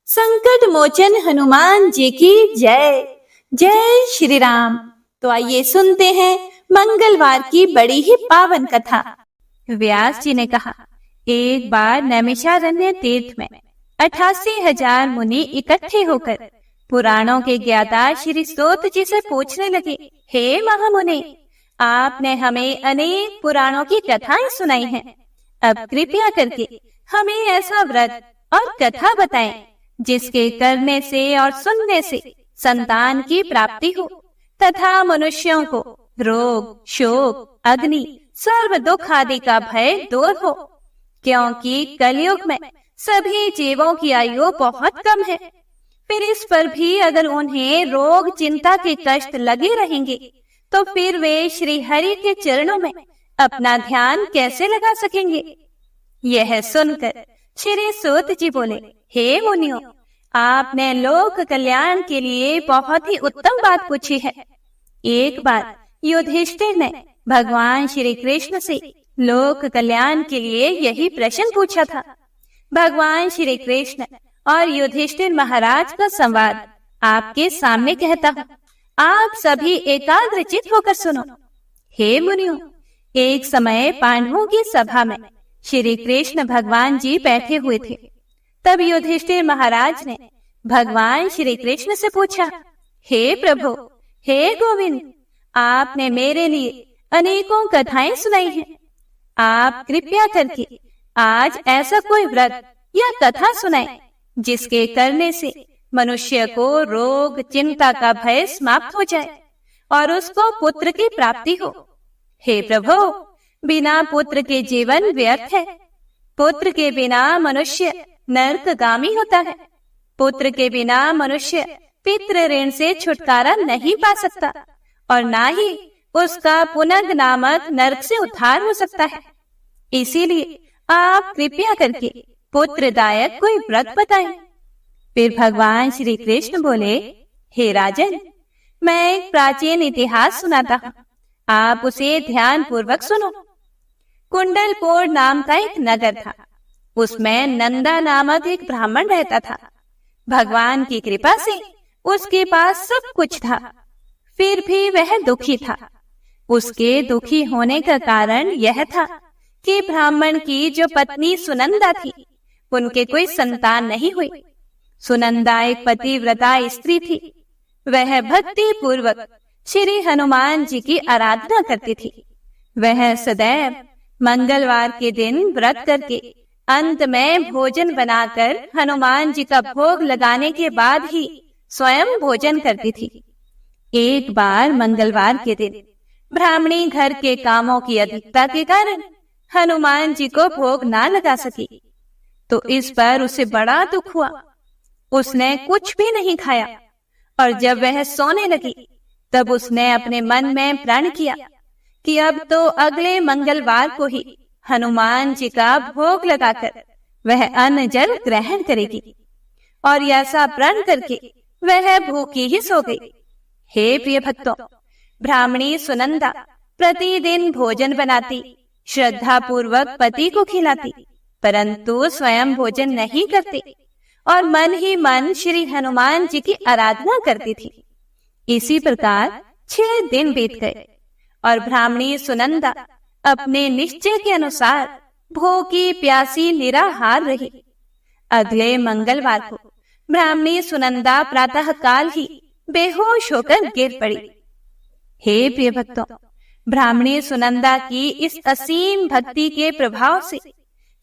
संकट मोचन हनुमान जी की जय। जय श्री राम। तो आइए सुनते हैं मंगलवार की बड़ी ही पावन कथा। व्यास जी ने कहा, एक बार नैमिषारण्य तीर्थ में 88,000 मुनि इकट्ठे होकर पुराणों के ज्ञाता श्री सूत जी से पूछने लगे, हे महामुनि, आपने हमें अनेक पुराणों की कथाएं सुनाई हैं। अब कृपया करके हमें ऐसा व्रत और कथा बताएं जिसके करने से और सुनने से संतान की प्राप्ति हो तथा मनुष्यों को रोग, शोक, अग्नि, सर्व दुख आदि का भय दूर हो, क्योंकि कलयुग में सभी जीवों की आयु बहुत कम है। फिर इस पर भी अगर उन्हें रोग, चिंता के कष्ट लगे रहेंगे तो फिर वे श्री हरि के चरणों में अपना ध्यान कैसे लगा सकेंगे। यह सुनकर श्री सूत जी बोले, हे मुनियों, आपने लोक कल्याण के लिए बहुत ही उत्तम बात पूछी है। एक बार युधिष्ठिर ने भगवान श्री कृष्ण से लोक कल्याण के लिए यही प्रश्न पूछा था। भगवान श्री कृष्ण और युधिष्ठिर महाराज का संवाद आपके सामने कहता हूँ, आप सभी एकाग्रचित होकर सुनो। हे मुनियों, एक समय पांडवों की सभा में श्री कृष्ण भगवान जी बैठे हुए थे। तब युधिष्ठिर महाराज ने भगवान श्री कृष्ण से पूछा, हे प्रभु, हे गोविंद, आपने मेरे लिए अनेकों कथाएं सुनाई हैं। आप कृपया करके आज ऐसा कोई व्रत या कथा सुनाएं जिसके करने से मनुष्य को रोग, चिंता का भय समाप्त हो जाए और उसको पुत्र की प्राप्ति हो। हे प्रभु, बिना पुत्र के जीवन व्यर्थ है। पुत्र के बिना मनुष्य नरकगामी होता है। पुत्र के बिना मनुष्य पितृ ऋण से छुटकारा नहीं पा सकता और ना ही उसका पुनर्ग नामक नरक से उद्धार हो सकता है। इसीलिए आप कृपया करके पुत्रदायक कोई व्रत बताएं। फिर भगवान श्री कृष्ण बोले, हे राजन, मैं एक प्राचीन इतिहास सुनाता हूँ, आप उसे ध्यान पूर्वक सुनो। कुंडलपुर नाम का एक नगर था। उसमें नंदा नामक एक ब्राह्मण रहता था। भगवान की कृपा से उसके पास सब कुछ था, फिर भी वह दुखी था। उसके दुखी होने का कारण यह था कि ब्राह्मण की जो पत्नी सुनंदा थी, उनके कोई संतान नहीं हुई। सुनंदा एक पतिव्रता स्त्री थी। वह भक्ति पूर्वक श्री हनुमान जी की आराधना करती थी। वह सदैव मंगलवार के दिन व्रत करके अंत में भोजन बनाकर हनुमान जी का भोग लगाने के बाद ही स्वयं भोजन करती थी। एक बार मंगलवार के दिन ब्राह्मणी घर के कामों की अधिकता के कारण हनुमान जी को भोग ना लगा सकी, तो इस पर उसे बड़ा दुख हुआ। उसने कुछ भी नहीं खाया और जब वह सोने लगी तब उसने अपने मन में प्रण किया कि अब तो अगले मंगलवार को ही हनुमान जी का भोग लगाकर वह अन्न जल ग्रहण करेगी। और ऐसा प्रण करके वह भूखी ही सो गई। हे प्रिय भक्तों, ब्राह्मणी सुनंदा प्रतिदिन भोजन बनाती, श्रद्धा पूर्वक पति को खिलाती, परंतु स्वयं भोजन नहीं करती और मन ही मन श्री हनुमान जी की आराधना करती थी। इसी प्रकार 6 दिन बीत गए और ब्राह्मणी सुनंदा अपने निश्चय के अनुसार भूखी प्यासी निराहार रही। अगले मंगलवार को ब्राह्मणी सुनंदा प्रातः काल ही बेहोश होकर गिर पड़ी। हे प्रिय भक्तों, ब्राह्मणी सुनंदा की इस असीम भक्ति के प्रभाव से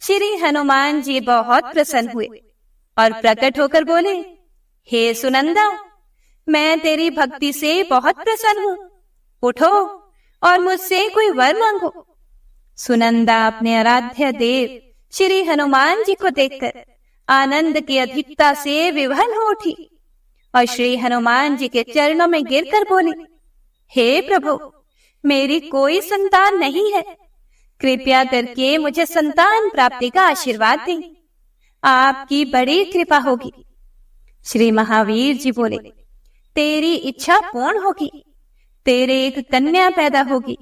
श्री हनुमान जी बहुत प्रसन्न हुए और प्रकट होकर बोले, हे सुनंदा, मैं तेरी भक्ति से बहुत प्रसन्न हूँ, उठो और मुझसे कोई वर मांगो। सुनंदा अपने आराध्य देव श्री हनुमान जी को देखकर आनंद की अधिकता से विवल हो उठी और श्री हनुमान जी के चरणों में गिरकर बोली, हे प्रभु, मेरी कोई संतान नहीं है, कृपया करके मुझे संतान प्राप्ति का आशीर्वाद दें, आपकी बड़ी कृपा होगी। श्री महावीर जी बोले, तेरी इच्छा पूर्ण होगी, तेरे एक कन्या पैदा होगी,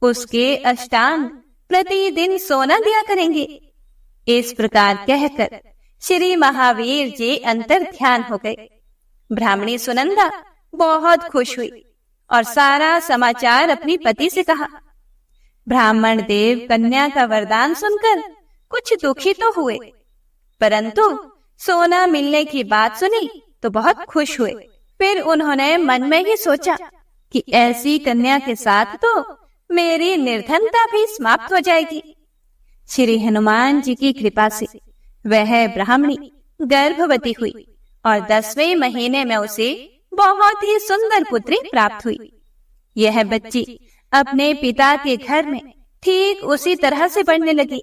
उसके अष्टांग प्रतिदिन सोना दिया करेंगे। इस प्रकार कहकर श्री महावीर जी अंतर ध्यान हो गए। ब्राह्मणी सुनंदा बहुत खुश हुई और सारा समाचार अपनी पति से कहा। ब्राह्मण देव कन्या का वरदान सुनकर कुछ दुखी तो हुए, परंतु सोना मिलने की बात सुनी तो बहुत खुश हुए। फिर उन्होंने मन में ही सोचा कि ऐसी कन्या के साथ तो मेरी निर्धनता भी समाप्त हो जाएगी। श्री हनुमान जी की कृपा से वह ब्राह्मणी गर्भवती हुई और 10वें महीने में उसे बहुत ही सुंदर पुत्री प्राप्त हुई। यह बच्ची अपने पिता के घर में ठीक उसी तरह से बढ़ने लगी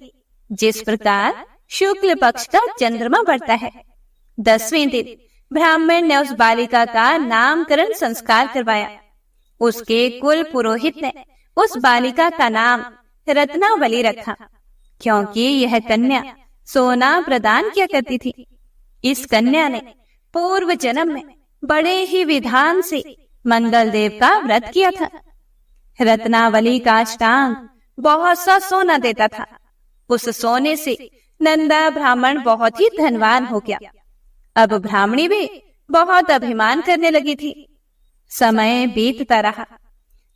जिस प्रकार शुक्ल पक्ष का चंद्रमा बढ़ता है। 10वें दिन ब्राह्मण ने उस बालिका का नामकरण संस्कार करवाया। उसके कुल पुरोहित ने उस बालिका का नाम रत्नावली रखा, क्योंकि यह कन्या सोना प्रदान किया करती थी। इस कन्या ने पूर्व जन्म में बड़े ही विधान से मंगल देव का व्रत किया था। रत्नावली का अष्टांग बहुत सा सोना देता था। उस सोने से नंदा ब्राह्मण बहुत ही धनवान हो गया। अब ब्राह्मणी भी बहुत अभिमान करने लगी थी। समय बीतता रहा।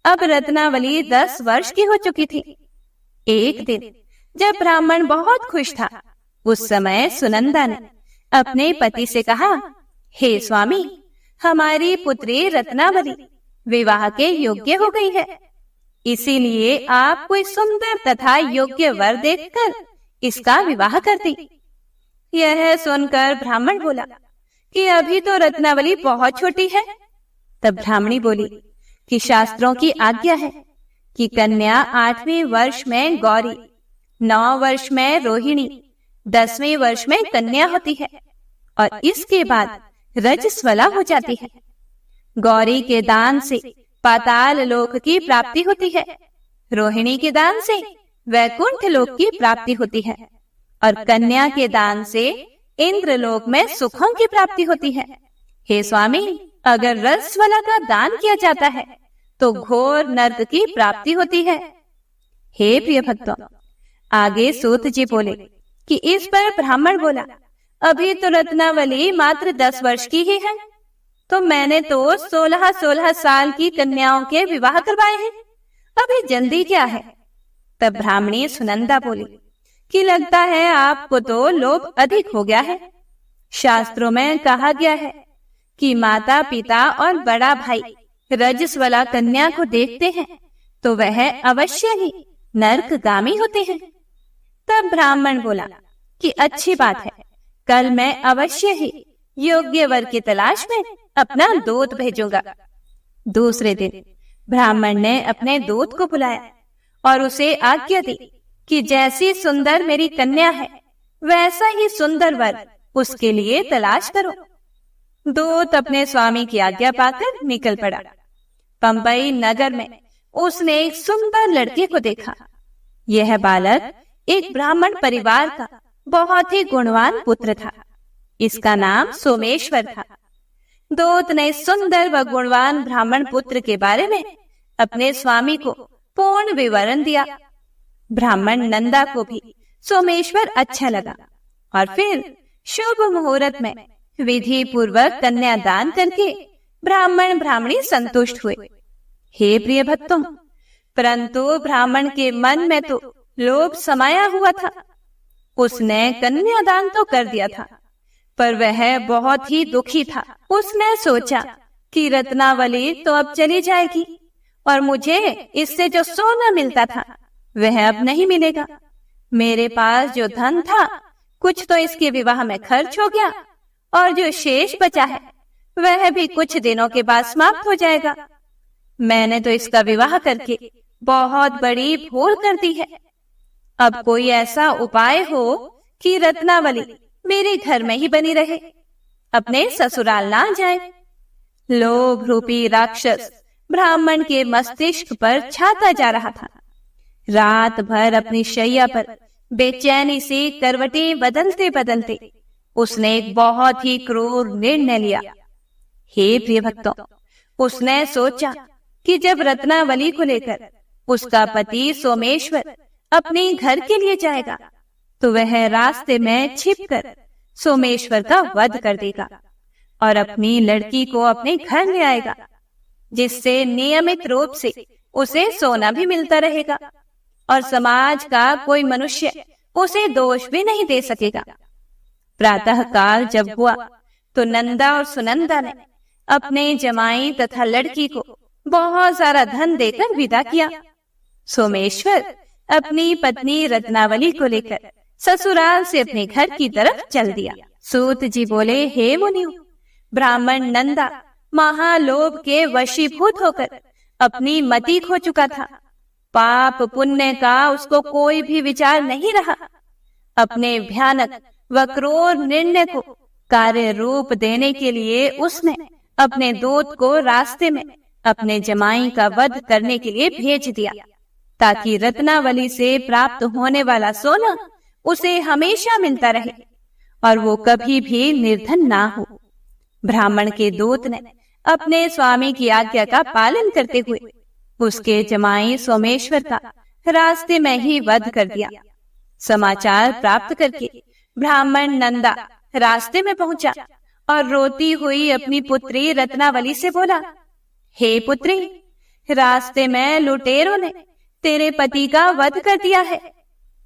अब रत्नावली 10 वर्ष की हो चुकी थी। एक दिन जब ब्राह्मण बहुत खुश था, उस समय सुनंदा ने अपने पति से कहा, हे स्वामी, हमारी पुत्री रत्नावली विवाह के योग्य हो गई है, इसीलिए आप कोई सुंदर तथा योग्य वर देखकर इसका विवाह कर दी। यह सुनकर ब्राह्मण बोला कि अभी तो रत्नावली बहुत छोटी है। तब ब्राह्मणी बोली कि शास्त्रों की आज्ञा है कि कन्या 8वें वर्ष में गौरी, 9 वर्ष में रोहिणी, 10वें वर्ष में कन्या होती है और इसके बाद रजस्वला हो जाती है। गौरी के दान से पाताल लोक की प्राप्ति होती है, रोहिणी के दान से वैकुंठ लोक की प्राप्ति होती है और कन्या के दान से इंद्र लोक में सुखों की प्राप्ति होती है। हे स्वामी, अगर रजस्वला का दान किया जाता है तो घोर नरक की प्राप्ति होती है। हे प्रिय भक्तों, आगे सूत जी बोले कि इस पर ब्राह्मण बोला, अभी तो रत्नावली मात्र 10 वर्ष की ही है, तो मैंने तो 16-16 साल की कन्याओं के विवाह करवाए हैं, अभी जल्दी क्या है। तब ब्राह्मणी सुनंदा बोली कि लगता है आपको तो लोभ अधिक हो गया है। शास्त्रों में कहा गया है कि माता पिता और बड़ा भाई रजस्वला कन्या को देखते हैं तो वह अवश्य ही नरकगामी होते हैं। तब ब्राह्मण बोला कि अच्छी बात है, कल मैं अवश्य ही योग्य वर की तलाश में अपना दूत भेजूंगा। दूसरे दिन ब्राह्मण ने अपने दूत को बुलाया और उसे आज्ञा दी कि जैसी सुंदर मेरी कन्या है वैसा ही सुंदर वर उसके लिए तलाश करो। दूत अपने स्वामी की आज्ञा पाकर निकल पड़ा। पंबई नगर में उसने एक सुंदर लड़के को देखा। यह बालक एक ब्राह्मण परिवार का बहुत ही गुणवान पुत्र था। इसका नाम सोमेश्वर था। दूत ने सुंदर व गुणवान ब्राह्मण पुत्र के बारे में अपने स्वामी को पूर्ण विवरण दिया। ब्राह्मण नंदा को भी सोमेश्वर अच्छा लगा और फिर शुभ मुहूर्त में विधि पूर्वक कन्यादान करके ब्राह्मण ब्राह्मणी संतुष्ट हुए। हे प्रिय भक्तों, परंतु ब्राह्मण के मन में तो लोभ समाया हुआ था। उसने कन्यादान तो कर दिया था, पर वह बहुत ही दुखी था। उसने सोचा कि रत्नावली तो अब चली जाएगी और मुझे इससे जो सोना मिलता था वह अब नहीं मिलेगा। मेरे पास जो धन था कुछ तो इसके विवाह में खर्च हो गया और जो शेष बचा है वह भी कुछ दिनों के बाद समाप्त हो जाएगा। मैंने तो इसका विवाह करके बहुत बड़ी भूल कर दी है। अब कोई ऐसा उपाय हो कि रत्नावली मेरे घर में ही बनी रहे, अपने ससुराल ना जाए। लोभ रूपी राक्षस ब्राह्मण के मस्तिष्क पर छाता जा रहा था। रात भर अपनी शैया पर बेचैनी से करवटें बदलते बदलते उसने एक बहुत ही क्रूर निर्णय लिया। हे प्रिय भक्तों, उसने सोचा कि जब रत्नावली को लेकर उसका पति सोमेश्वर अपने घर के लिए जाएगा तो वह रास्ते में छिपकर सोमेश्वर का वध कर देगा और अपनी लड़की को अपने घर ले आएगा, जिससे नियमित रूप से उसे सोना भी मिलता रहेगा और समाज का कोई मनुष्य उसे दोष भी नहीं दे सकेगा। प्रातः काल जब हुआ तो नंदा और सुनंदा ने अपने जमाई तथा लड़की को बहुत सारा धन देकर विदा किया। सोमेश्वर अपनी पत्नी रत्नावली को लेकर ससुराल से अपने घर की तरफ चल दिया। सूत जी बोले, हे मुनियों, ब्राह्मण नंदा महालोभ के वशीभूत होकर अपनी मति खो चुका था। पाप पुण्य का उसको कोई भी विचार नहीं रहा। अपने भयानक व क्रूर निर्णय को कार्य रूप देने के लिए उसने अपने दूत को रास्ते में अपने जमाई का वध करने के लिए भेज दिया, ताकि रत्नावली से प्राप्त होने वाला सोना उसे हमेशा मिलता रहे और वो कभी भी निर्धन ना हो। ब्राह्मण के दूत ने अपने स्वामी की आज्ञा का पालन करते हुए उसके जमाई सोमेश्वर का रास्ते में ही वध कर दिया। समाचार प्राप्त करके ब्राह्मण नंदा रास्ते में पहुंचा और रोती हुई अपनी पुत्री रत्नावली से बोला, हे पुत्री, रास्ते में लुटेरों ने तेरे पति का वध कर दिया है।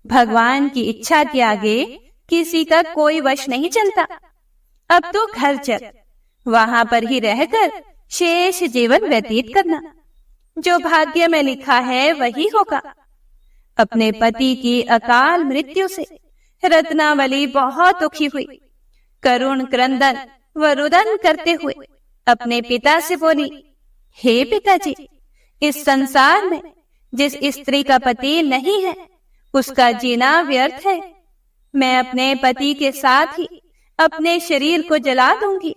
भगवान की इच्छा के आगे किसी का कोई वश नहीं चलता। अब तो घर चल, वहां पर ही रहकर शेष जीवन व्यतीत करना। जो भाग्य में लिखा है वही होगा। अपने पति की अकाल मृत्यु से रत्नावली बहुत दुखी हुई। करुण क्रंदन व रुदन करते हुए अपने पिता से बोली, हे पिताजी, इस संसार में जिस स्त्री का पति नहीं है उसका जीना व्यर्थ है। मैं अपने पति के साथ ही अपने शरीर को जला दूंगी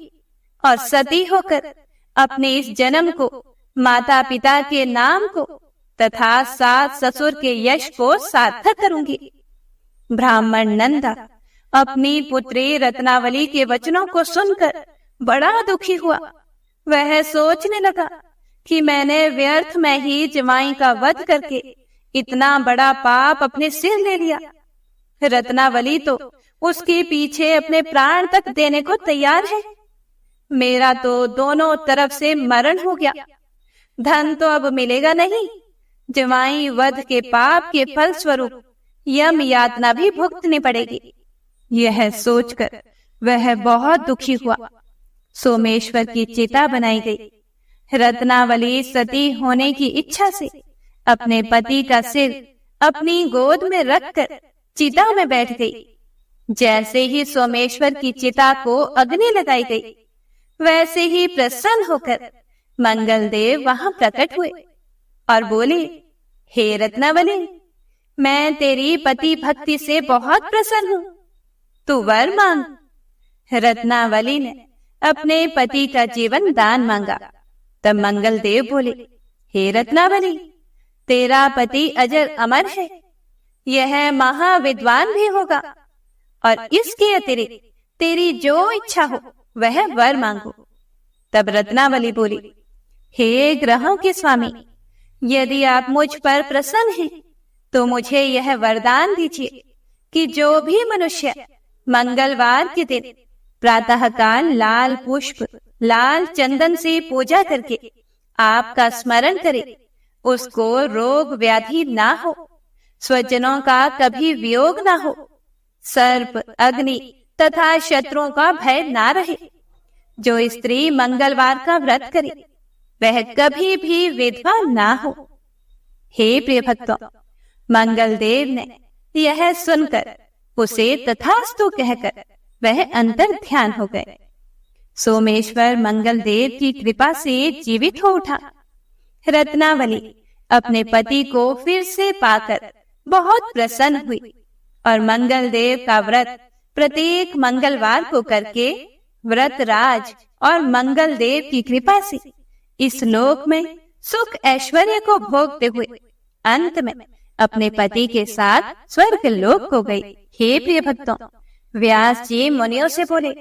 और सती होकर अपने इस जन्म को, माता पिता के नाम को तथा सास ससुर के यश को सार्थक करूंगी। ब्राह्मण नंदा अपनी पुत्री रत्नावली के वचनों को सुनकर बड़ा दुखी हुआ। वह सोचने लगा कि मैंने व्यर्थ में ही जमाई का वध करके इतना बड़ा पाप अपने सिर ले लिया। रत्नावली तो उसके पीछे अपने प्राण तक देने को तैयार है। मेरा तो दोनों तरफ से मरण हो गया। धन तो अब मिलेगा नहीं, जमाई वध के पाप के फल स्वरूप यम यातना भी भुगतनी पड़ेगी। यह सोचकर वह बहुत दुखी हुआ। सोमेश्वर की चिता बनाई गई। रत्नावली सती होने की इच्छा से अपने पति का सिर अपनी गोद में रखकर चिता में बैठ गई। जैसे ही सोमेश्वर की चिता को अग्नि लगाई गई, वैसे ही प्रसन्न होकर मंगलदेव वहां प्रकट हुए और बोले, हे रत्नावली, मैं तेरी पति भक्ति से बहुत प्रसन्न हूँ, तू वर मांग। रत्नावली ने अपने पति का जीवन दान मांगा। तब मंगलदेव बोले, हे रत्नावली, तेरा पति अजर अमर है, यह महाविद्वान भी होगा और इसके अतिरिक्त तेरी जो इच्छा हो वह वर मांगो। तब रत्नावली बोली, हे ग्रहों के स्वामी, यदि आप मुझ पर प्रसन्न हैं तो मुझे यह वरदान दीजिए कि जो भी मनुष्य मंगलवार के दिन प्रातःकाल लाल पुष्प, लाल चंदन से पूजा करके आपका स्मरण करे, उसको रोग व्याधि ना हो, स्वजनों का कभी वियोग ना हो, सर्प, अग्नि तथा शत्रुओं का भय ना रहे। जो स्त्री मंगलवार का व्रत करे वह कभी भी विधवा ना हो। हे प्रिय भक्तों, मंगलदेव ने यह सुनकर उसे तथास्तु कहकर वह अंतर ध्यान हो गए। सोमेश्वर मंगलदेव की कृपा से जीवित हो उठा। रत्नावली अपने पति को फिर से पाकर बहुत प्रसन्न हुई और मंगलदेव का व्रत प्रत्येक मंगलवार को करके व्रत राज और मंगलदेव की कृपा से इस लोक में सुख ऐश्वर्य को भोगते हुए अंत में अपने पति के साथ स्वर्ग लोक को गई। हे प्रिय भक्तों, व्यास जी मुनियों से बोले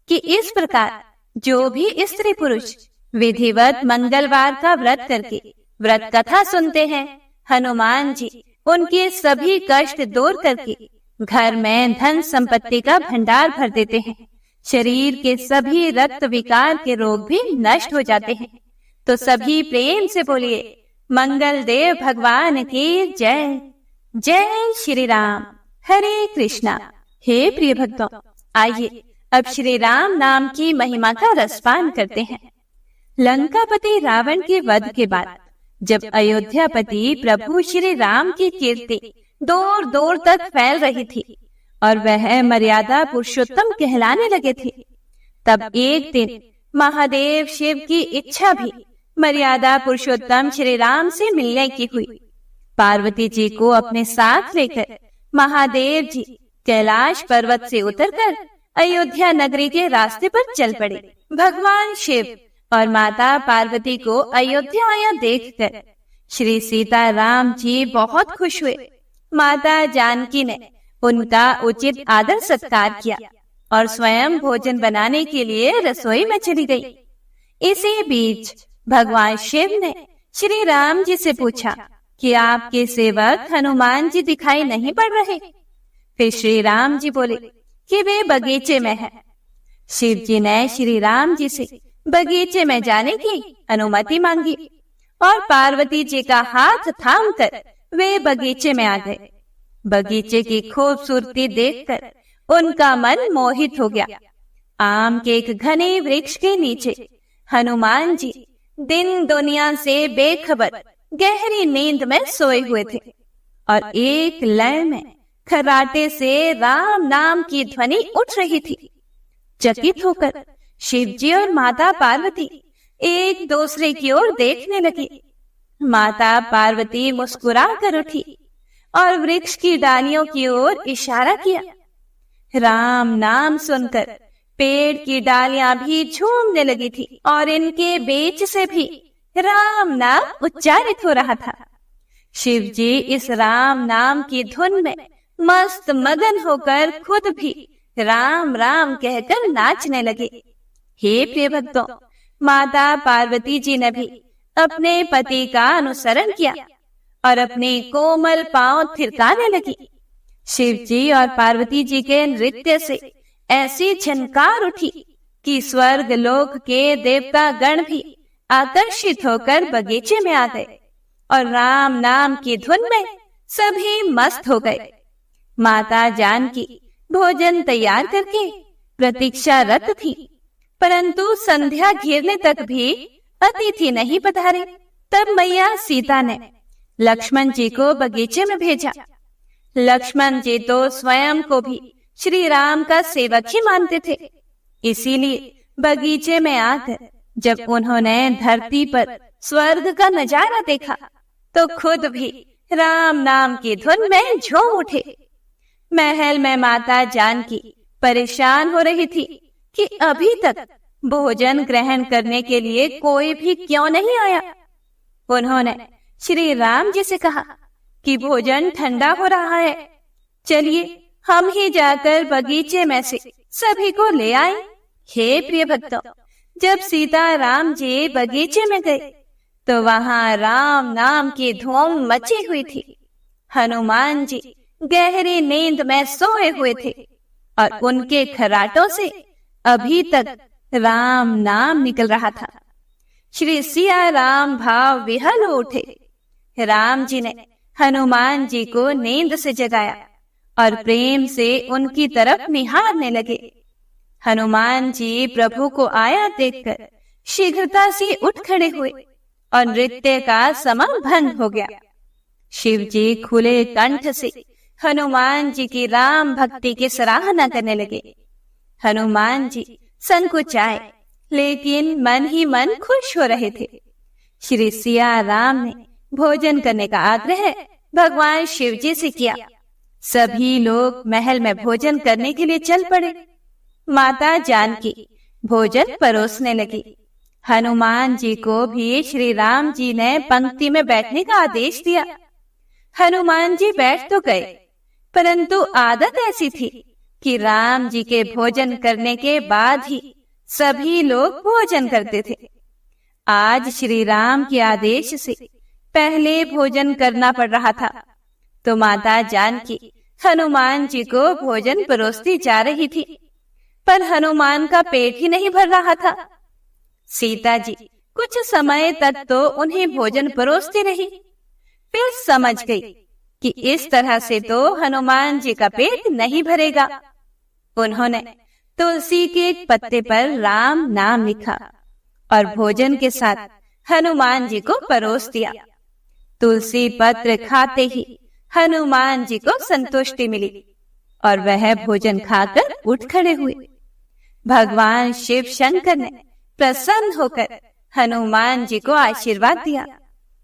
कि इस प्रकार जो भी स्त्री पुरुष विधिवत मंगलवार का व्रत करके व्रत कथा सुनते हैं, हनुमान जी उनके सभी कष्ट दूर करके घर में धन संपत्ति का भंडार भर देते हैं। शरीर के सभी रक्त विकार के रोग भी नष्ट हो जाते हैं। तो सभी प्रेम से बोलिए, मंगल देव भगवान की जय। जय श्री राम। हरे कृष्णा। हे प्रिय भक्तों, आइए अब श्री राम नाम की महिमा का रसपान करते हैं। लंकापति रावण के वध के बाद जब अयोध्यापति प्रभु श्री राम की कीर्ति दूर दूर तक फैल रही थी और वह मर्यादा पुरुषोत्तम कहलाने लगे थे, तब एक दिन महादेव शिव की इच्छा भी मर्यादा पुरुषोत्तम श्री राम से मिलने की हुई। पार्वती जी को अपने साथ लेकर महादेव जी कैलाश पर्वत से उतरकर अयोध्या नगरी के रास्ते पर चल पड़े। भगवान शिव और माता पार्वती को अयोध्या आया देखकर श्री सीता राम जी बहुत खुश हुए। माता जानकी ने उनका उचित आदर सत्कार किया और स्वयं भोजन बनाने के लिए रसोई में चली गई। इसी बीच भगवान शिव ने श्री राम जी से पूछा कि आपके सेवक हनुमान जी दिखाई नहीं पड़ रहे। फिर श्री राम जी बोले कि वे बगीचे में हैं। शिव जी ने श्री राम जी से बगीचे में जाने की अनुमति मांगी और पार्वती जी का हाथ थामकर वे बगीचे में आ गए। बगीचे की खूबसूरती देखकर उनका मन मोहित हो गया। आम के एक घने वृक्ष के नीचे हनुमान जी दिन दुनिया से बेखबर गहरी नींद में सोए हुए थे और एक लय में खर्राटे से राम नाम की ध्वनि उठ रही थी। चकित होकर शिव जी और माता पार्वती एक दूसरे की ओर देखने लगे। माता पार्वती मुस्कुरा कर उठी और वृक्ष की डालियों की ओर इशारा किया। राम नाम सुनकर पेड़ की डालियां भी झूमने लगी थी और इनके बीच से भी राम नाम उच्चारित हो रहा था। शिव जी इस राम नाम की धुन में मस्त मगन होकर खुद भी राम राम कहकर नाचने लगे। हे प्रिय भक्तों, माता पार्वती जी ने भी अपने पति का अनुसरण किया और अपने कोमल पांव थिरकाने लगी। शिव जी और पार्वती जी के नृत्य से ऐसी झनकार उठी कि स्वर्ग लोक के देवता गण भी आकर्षित होकर बगीचे में आ गए और राम नाम की धुन में सभी मस्त हो गए। माता जानकी भोजन तैयार करके प्रतीक्षारत थी, परंतु संध्या घिरने तक भी अतिथि नहीं पधारे। तब मैया सीता ने लक्ष्मण जी को बगीचे में भेजा। लक्ष्मण जी तो स्वयं को भी श्री राम का सेवक ही मानते थे, इसीलिए बगीचे में आकर जब उन्होंने धरती पर स्वर्ग का नजारा देखा तो खुद भी राम नाम की धुन में झूम उठे। महल में माता जानकी परेशान हो रही थी कि अभी तक भोजन ग्रहण करने के लिए कोई भी क्यों नहीं आया। उन्होंने श्री राम जी से कहा कि भोजन ठंडा हो रहा है, चलिए हम ही जाकर बगीचे में से सभी को ले आए। हे प्रिय भक्तों, जब सीता राम जी बगीचे में गए तो वहां राम नाम की धूम मची हुई थी। हनुमान जी गहरी नींद में सोए हुए थे और उनके खर्राटों से अभी तक राम नाम निकल रहा था। श्री सिया राम भाव विहल हो उठे। राम जी ने हनुमान जी को नींद से जगाया और प्रेम से उनकी तरफ निहारने लगे। हनुमान जी प्रभु को आया देखकर शीघ्रता से उठ खड़े हुए और नृत्य का समम भंग हो गया। शिव जी खुले कंठ से हनुमान जी की राम भक्ति की सराहना करने लगे। हनुमान जी संकुचाए लेकिन मन ही मन खुश हो रहे थे। श्री सिया राम ने भोजन करने का आग्रह भगवान शिव जी से किया। सभी लोग महल में भोजन करने के लिए चल पड़े। माता जानकी भोजन परोसने लगी। हनुमान जी को भी श्री राम जी ने पंक्ति में बैठने का आदेश दिया। हनुमान जी बैठ तो गए, परंतु आदत ऐसी थी कि राम जी के भोजन करने के बाद ही सभी लोग भोजन करते थे। आज श्री राम के आदेश से पहले भोजन करना पड़ रहा था, तो माता जानकी हनुमान जी को भोजन परोसती जा रही थी, पर हनुमान का पेट ही नहीं भर रहा था। सीता जी कुछ समय तक तो उन्हें भोजन परोसती रही, फिर समझ गई कि इस तरह से तो हनुमान जी का पेट नहीं भरेगा। उन्होंने तुलसी के एक पत्ते पर राम नाम लिखा और भोजन के साथ हनुमान जी को परोस दिया। तुलसी पत्र खाते ही हनुमान जी को संतुष्टि मिली और वह भोजन खाकर उठ खड़े हुए। भगवान शिव शंकर ने प्रसन्न होकर हनुमान जी को आशीर्वाद दिया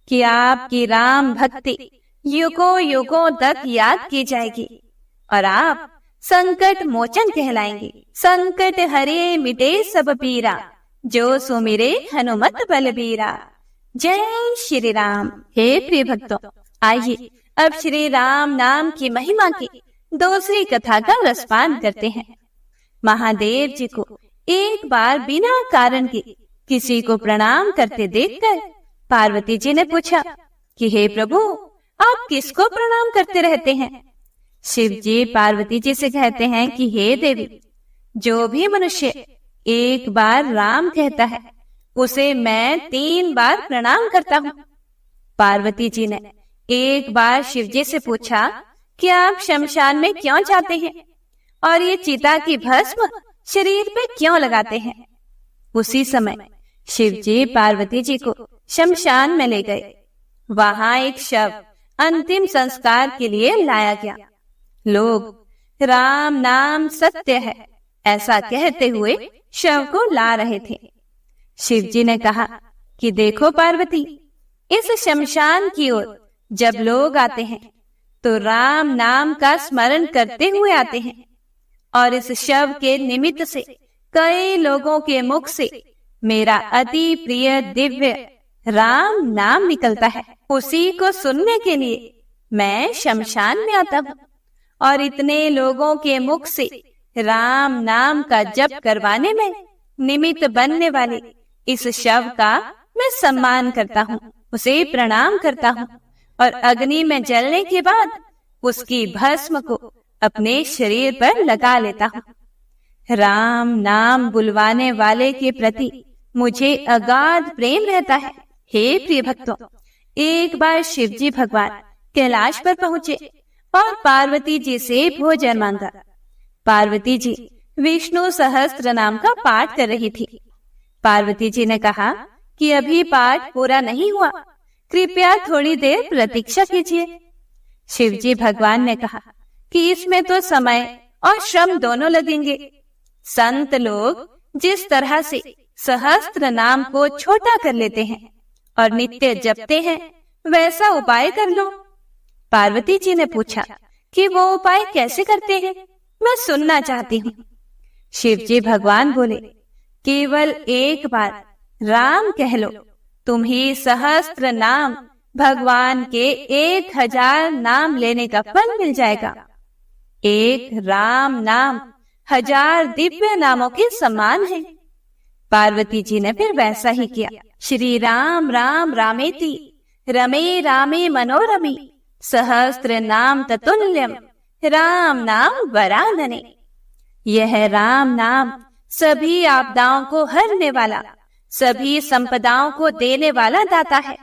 कि आपकी राम भक्ति युगों युगों तक याद की जाएगी और आप संकट मोचन कहलाएंगे। संकट हरे मिटे सब पीरा, जो सुमिरे हनुमत बलबीरा। जय श्री राम। हे प्रिय भक्तों, आइए अब श्री राम नाम की महिमा की दूसरी कथा का रसपान करते हैं। महादेव जी को एक बार बिना कारण के किसी को प्रणाम करते देखकर पार्वती जी ने पूछा कि हे प्रभु, आप किसको प्रणाम करते रहते हैं? शिव जी पार्वती जी से कहते हैं कि हे देवी, जो भी मनुष्य एक बार राम कहता है उसे मैं 3 बार प्रणाम करता हूँ। पार्वती जी ने एक बार शिव जी से पूछा कि आप शमशान में क्यों जाते हैं और ये चिता की भस्म शरीर पे क्यों लगाते हैं? उसी समय शिव जी पार्वती जी को शमशान में ले गए। वहां एक शव अंतिम संस्कार के लिए लाया गया। लोग राम नाम सत्य है ऐसा कहते हुए शव को ला रहे थे। शिव जी ने कहा कि देखो पार्वती, इस शमशान की ओर जब लोग आते हैं तो राम नाम का स्मरण करते हुए आते हैं और इस शव के निमित्त से कई लोगों के मुख से मेरा अति प्रिय दिव्य राम नाम निकलता है। उसी को सुनने के लिए मैं शमशान में आता हूँ और इतने लोगों के मुख से राम नाम का जप करवाने में निमित्त बनने वाले इस शव का मैं सम्मान करता हूँ, उसे प्रणाम करता हूँ और अग्नि में जलने के बाद उसकी भस्म को अपने शरीर पर लगा लेता हूँ। राम नाम बुलवाने वाले के प्रति मुझे अगाध प्रेम रहता है। हे प्रिय भक्तों, एक बार शिव जी भगवान कैलाश पर पहुँचे और पार्वती जी से भोजन मांगा। पार्वती जी विष्णु सहस्त्र नाम का पाठ कर रही थी। पार्वती जी ने कहा कि अभी पाठ पूरा नहीं हुआ, कृपया थोड़ी देर प्रतीक्षा कीजिए। शिव जी भगवान ने कहा कि इसमें तो समय और श्रम दोनों लगेंगे। संत लोग जिस तरह से सहस्त्र नाम को छोटा कर लेते हैं और नित्य जपते हैं, वैसा उपाय कर लो। पार्वती जी ने पूछा कि वो उपाय कैसे करते हैं, मैं सुनना चाहती हूँ। शिव जी भगवान बोले, केवल एक बार राम कह लो, तुम्हें सहस्त्र नाम भगवान के 1000 नाम लेने का फल मिल जाएगा। एक राम नाम 1000 दिव्य नामों के समान है। पार्वती जी ने फिर वैसा ही किया। श्री राम राम रामेति रमे रामे मनोरमे सहस्त्र नाम ततुल्यम राम नाम वरानने। यह राम नाम सभी आपदाओं को हरने वाला, सभी संपदाओं को देने वाला दाता है।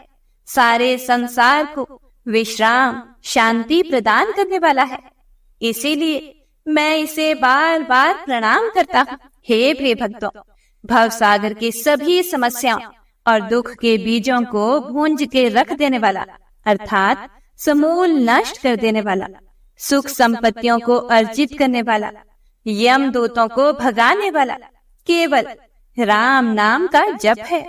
सारे संसार को विश्राम शांति प्रदान करने वाला है। इसीलिए मैं इसे बार बार प्रणाम करता हूँ। हे प्रिय भक्तों, भव सागर की सभी समस्याओं और दुख के बीजों को भूंज के रख देने वाला, अर्थात समूल नष्ट कर देने वाला, सुख संपत्तियों को अर्जित करने वाला, यम दूतों को भगाने वाला केवल राम नाम का जप है।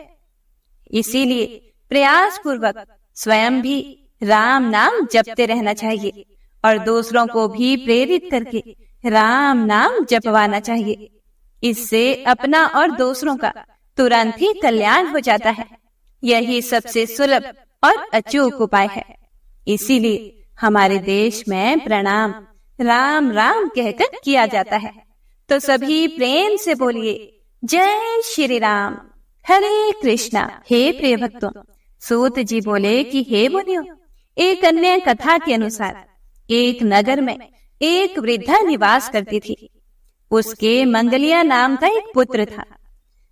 इसीलिए प्रयास पूर्वक स्वयं भी राम नाम जपते रहना चाहिए और दूसरों को भी प्रेरित करके राम नाम जपवाना चाहिए। इससे अपना और दूसरों का तुरंत ही कल्याण हो जाता है। यही सबसे सुलभ और अचूक उपाय है। इसीलिए हमारे देश में प्रणाम राम राम कहकर किया जाता है। तो सभी प्रेम से बोलिए, जय श्री राम, हरे कृष्णा। हे प्रिय भक्तों, सूत जी बोले कि हे मुनियों, एक अन्य कथा के अनुसार एक नगर में एक वृद्धा निवास करती थी। उसके मंगलिया नाम का एक पुत्र था।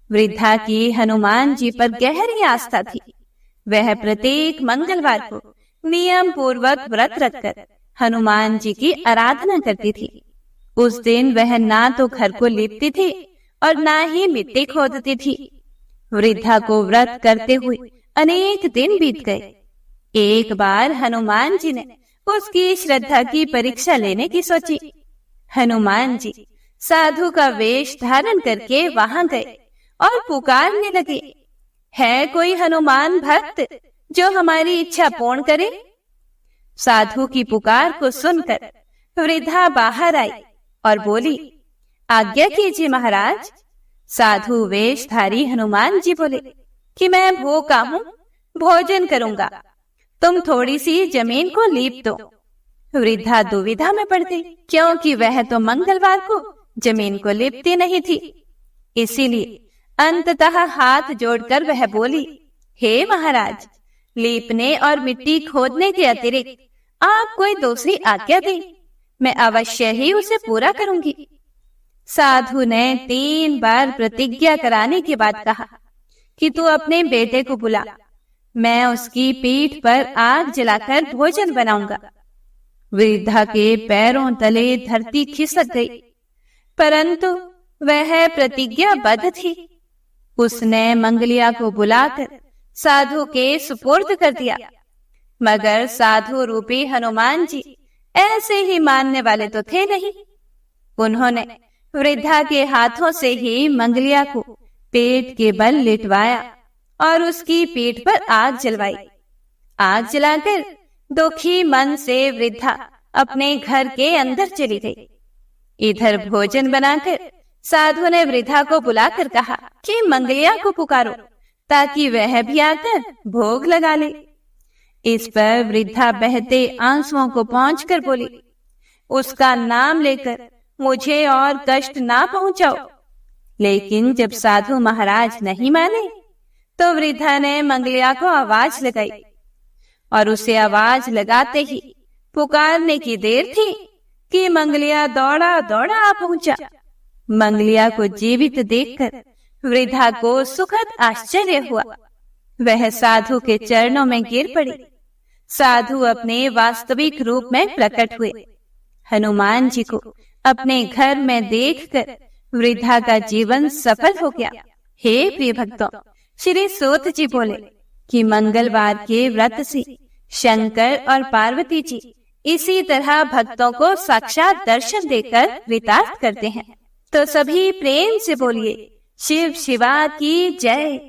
वृद्धा की हनुमान जी पर गहरी आस्था थी। वह प्रत्येक मंगलवार को नियम पूर्वक व्रत रखकर हनुमान जी की आराधना करती थी। उस दिन वह ना तो घर को लीपती थी और ना ही मिट्टी खोदती थी। वृद्धा को व्रत करते हुए अनेक दिन बीत गए। एक बार हनुमान जी ने उसकी श्रद्धा की परीक्षा लेने की सोची। हनुमान जी साधु का वेश धारण करके वहां गए और पुकारने लगे, है कोई हनुमान भक्त जो हमारी इच्छा पूर्ण करे? साधु की पुकार को सुनकर वृद्धा बाहर आई और बोली, आज्ञा कीजिए महाराज। साधु वेशधारी हनुमान जी बोले कि मैं भूखा हूँ, भोजन करूंगा, तुम थोड़ी सी जमीन को लीप दो। वृद्धा दुविधा में पड़ गई, क्योंकि वह तो मंगलवार को जमीन को लीपती नहीं थी। इसीलिए अंततः हाथ जोड़कर वह बोली, हे महाराज, लीपने और मिट्टी खोदने के अतिरिक्त आप कोई दूसरी आज्ञा दें, मैं अवश्य ही उसे पूरा करूंगी। साधु ने 3 बार प्रतिज्ञा कराने के बाद कहा कि तू अपने बेटे को बुला, मैं उसकी पीठ पर आग जलाकर भोजन बनाऊंगा। वृद्धा के पैरों तले धरती खिसक गई, परंतु वह प्रतिज्ञाबद्ध थी। उसने मंगलिया को बुलाकर साधु के सुपुर्द कर दिया। मगर साधु रूपी हनुमान जी ऐसे ही मानने वाले तो थे नहीं। उन्होंने वृद्धा के हाथों से ही मंगलिया को पेट के बल लिटवाया और उसकी पीठ पर आग जलवाई। आग जलाकर दुखी मन से वृद्धा अपने घर के अंदर चली गई। इधर भोजन बनाकर साधु ने वृद्धा को बुलाकर कहा कि मंगलिया को पुकारो ताकि वह भी आकर भोग लगा ले। इस पर वृद्धा बहते आंसुओं को पोंछकर बोली, उसका नाम लेकर मुझे और कष्ट ना पहुंचाओ। लेकिन जब साधु महाराज नहीं माने तो वृद्धा ने मंगलिया को आवाज लगाई और उसे आवाज लगाते ही पुकारने की देर थी कि मंगलिया दौड़ा दौड़ा आ पहुंचा। मंगलिया को जीवित देखकर वृद्धा को सुखद आश्चर्य हुआ। वह साधु के चरणों में गिर पड़ी। साधु अपने वास्तविक रूप में प्रकट हुए। हनुमान जी को अपने घर में देखकर वृद्धा का जीवन सफल हो गया। हे प्रिय भक्तों, श्री सूत जी बोले कि मंगलवार के व्रत से शंकर और पार्वती जी इसी तरह भक्तों को साक्षात दर्शन देकर कृतार्थ करते हैं। तो सभी प्रेम से बोलिए, शिव शिवा की जय,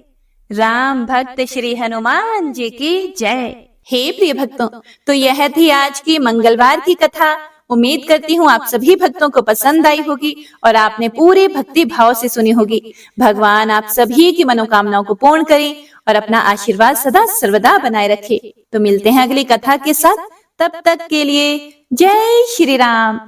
राम भक्त श्री हनुमान जी की जय। हे प्रिय भक्तों, तो यह थी आज की मंगलवार की कथा। उम्मीद करती हूँ आप सभी भक्तों को पसंद आई होगी और आपने पूरे भक्ति भाव से सुनी होगी। भगवान आप सभी की मनोकामनाओं को पूर्ण करें और अपना आशीर्वाद सदा सर्वदा बनाए रखे। तो मिलते हैं अगली कथा के साथ, तब तक के लिए जय श्री राम।